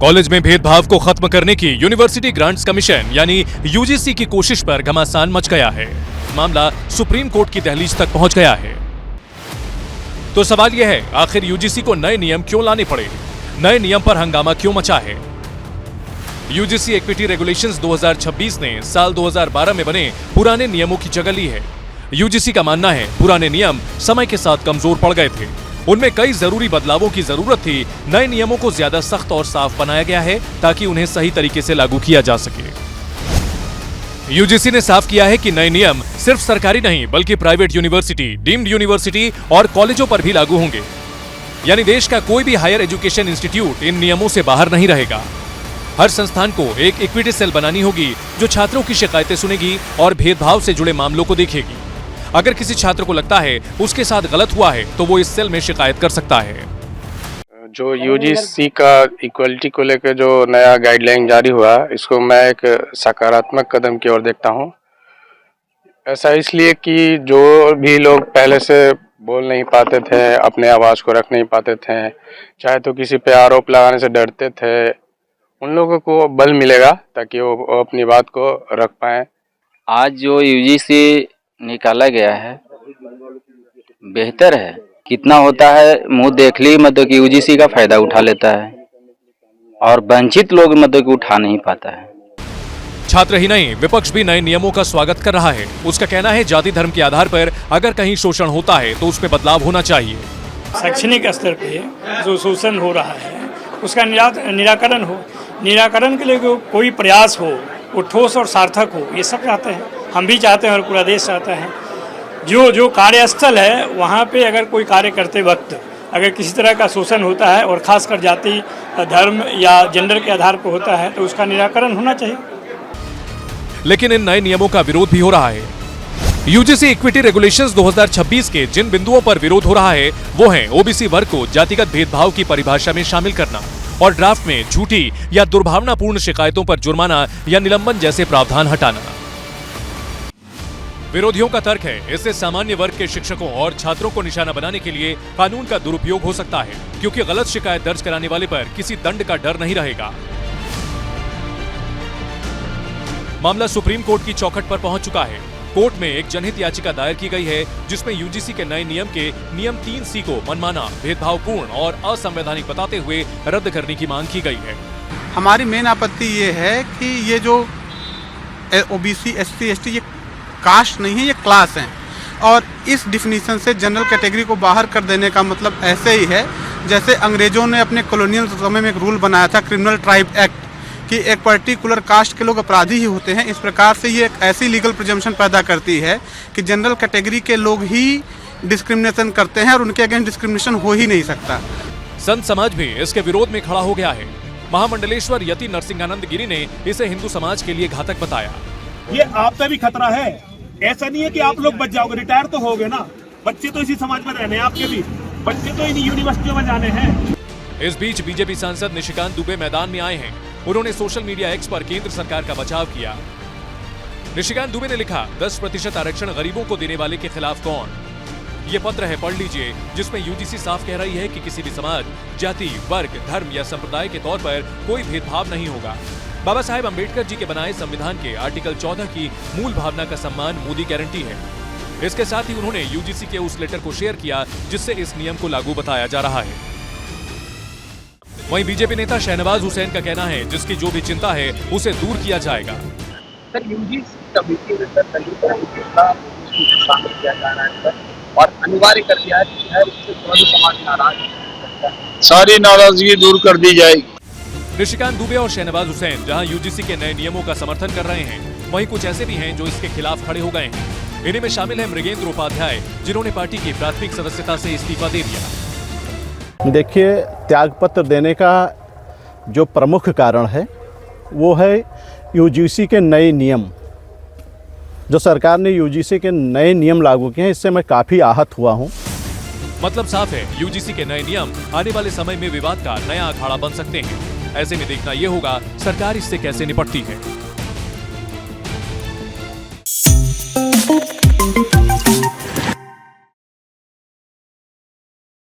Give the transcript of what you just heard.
College में भेदभाव को खत्म करने की यूनिवर्सिटी ग्रांट्स कमीशन यानी यूजीसी की कोशिश पर घमासान मच गया है। मामला सुप्रीम कोर्ट की दहलीज तक पहुंच गया है। तो सवाल यह है, आखिर यूजीसी को नए नियम क्यों लाने पड़े? नए नियम पर हंगामा क्यों मचा है? यूजीसी इक्विटी रेगुलेशंस 2026 ने साल 2012 में बने पुराने नियमों की जगह ली है। यूजीसी का मानना है पुराने नियम समय के साथ कमजोर पड़ गए थे, उनमें कई जरूरी बदलावों की जरूरत थी। नए नियमों को ज्यादा सख्त और साफ बनाया गया है ताकि उन्हें सही तरीके से लागू किया जा सके। यूजीसी ने साफ किया है कि नए नियम सिर्फ सरकारी नहीं बल्कि प्राइवेट यूनिवर्सिटी, डीम्ड यूनिवर्सिटी और कॉलेजों पर भी लागू होंगे। यानी देश का कोई भी हायर एजुकेशन इंस्टीट्यूट इन नियमों से बाहर नहीं रहेगा। हर संस्थान को एक इक्विटी सेल बनानी होगी जो छात्रों की शिकायतें सुनेगी और भेदभाव से जुड़े मामलों को देखेगी। अगर किसी छात्र को लगता है उसके साथ गलत हुआ है तो वो इस सेल में शिकायत कर सकता है। जो यूजीसी का इक्वलिटी को लेकर जो नया गाइडलाइन जारी हुआ, इसको मैं एक सकारात्मक कदम की ओर देखता हूं। ऐसा इसलिए कि जो भी लोग पहले से बोल नहीं पाते थे, अपने आवाज को रख नहीं पाते थे, चाहे तो किसी पे आरोप लगाने से डरते थे, उन लोगों को बल मिलेगा ताकि वो अपनी बात को रख पाए। आज जो यूजीसी निकाला गया है बेहतर है। कितना होता है मुंह देख ली, मतलब कि यूजीसी का फायदा उठा लेता है और वंचित लोग मतलब कि उठा नहीं पाता है। छात्र ही नहीं, विपक्ष भी नए नियमों का स्वागत कर रहा है। उसका कहना है जाति धर्म के आधार पर अगर कहीं शोषण होता है तो उसमें बदलाव होना चाहिए। शैक्षणिक स्तर पे जो शोषण हो रहा है उसका निराकरण हो, निराकरण के लिए कोई प्रयास हो, वो ठोस और सार्थक हो, ये सब चाहते हैं। हम भी चाहते हैं और पूरा देश चाहता है। जो कार्यस्थल है वहाँ पे अगर कोई कार्य करते वक्त अगर किसी तरह का शोषण होता है और खासकर जाति धर्म या जेंडर के आधार पर होता है तो उसका निराकरण होना चाहिए। लेकिन इन नए नियमों का विरोध भी हो रहा है। यूजीसी इक्विटी रेगुलेशंस 2026 के जिन बिंदुओं पर विरोध हो रहा है वो है ओबीसी वर्ग को जातिगत भेदभाव की परिभाषा में शामिल करना और ड्राफ्ट में झूठी या दुर्भावनापूर्ण शिकायतों पर जुर्माना या निलंबन जैसे प्रावधान हटाना। विरोधियों का तर्क है इससे सामान्य वर्ग के शिक्षकों और छात्रों को निशाना बनाने के लिए कानून का दुरुपयोग हो सकता है, क्योंकि गलत शिकायत दर्ज कराने वाले पर किसी दंड का डर नहीं रहेगा। मामला सुप्रीम कोर्ट की चौखट पर पहुंच चुका है। कोर्ट में एक जनहित याचिका दायर की गई है जिसमें यूजीसी के नए नियम के नियम 3C को मनमाना, भेदभावपूर्ण और असंवैधानिक बताते हुए रद्द करने की मांग की गई है। हमारी मेन आपत्ति ये है कि ये जो ओबीसी एससी एसटी ये कास्ट नहीं है, ये क्लास है और इस डिफिनीशन से जनरल कैटेगरी को बाहर कर देने का मतलब ऐसे ही है जैसे अंग्रेजों ने अपने कॉलोनियल समय में एक रूल बनाया था क्रिमिनल ट्राइब एक्ट कि एक पर्टिकुलर कास्ट के लोग अपराधी ही होते हैं। इस प्रकार से ये एक ऐसी लीगल प्रिजम्पशन पैदा करती है कि जनरल कैटेगरी के लोग ही डिस्क्रिमिनेशन करते हैं और उनके अगेंस्ट डिस्क्रिमिनेशन हो ही नहीं सकता। संत समाज भी इसके विरोध में खड़ा हो गया है। महामंडलेश्वर यति नरसिंहानंद गिरी ने इसे हिंदू समाज के लिए घातक बताया। ये आप पे भी खतरा है, ऐसा नहीं है कि आप लोग बच जाओगे, रिटायर तो होगे ना, बच्चे तो इसी समाज में रहने हैं, आपके भी बच्चे तो इन यूनिवर्सिटियों में जाने हैं। इस बीच बीजेपी सांसद निशिकांत दुबे मैदान में आए हैं। उन्होंने सोशल मीडिया एक्स पर केंद्र सरकार का बचाव किया। निशिकांत दुबे ने लिखा, 10% आरक्षण गरीबों को देने वाले के खिलाफ कौन? ये पत्र है, पढ़ लीजिए, जिसमें यूजीसी साफ कह रही है कि किसी भी समाज, जाति, वर्ग, धर्म या संप्रदाय के तौर पर कोई भेदभाव नहीं होगा। बाबा साहेब अम्बेडकर जी के बनाए संविधान के आर्टिकल 14 की मूल भावना का सम्मान मोदी गारंटी है। इसके साथ ही उन्होंने यूजीसी के उस लेटर को शेयर किया जिससे इस नियम को लागू बताया जा रहा है। वहीं बीजेपी नेता शहनवाज हुसैन का कहना है जिसकी जो भी चिंता है उसे दूर किया जाएगा। सर, यूजीसी कमेटी में सर शामिल किया जा रहा है सर, और अनिवार्य कर दिया है कि इससे सभी समाज नाराज है, सारी नाराजगी दूर कर दी जाएगी। निशिकांत दुबे और शहनवाज हुसैन जहां यूजीसी के नए नियमों का समर्थन कर रहे हैं, वहीं कुछ ऐसे भी हैं जो इसके खिलाफ खड़े हो गए हैं। इन्हीं में शामिल है मृगेंद्र उपाध्याय, जिन्होंने पार्टी की प्राथमिक सदस्यता से इस्तीफा दे दिया। देखिए, त्यागपत्र देने का जो प्रमुख कारण है वो है यूजीसी के नए नियम। जो सरकार ने यूजीसी के नए नियम लागू किए हैं, इससे मैं काफ़ी आहत हुआ हूँ। मतलब साफ है, यूजीसी के नए नियम आने वाले समय में विवाद का नया अखाड़ा बन सकते हैं। ऐसे में देखना यह होगा सरकार इससे कैसे निपटती है।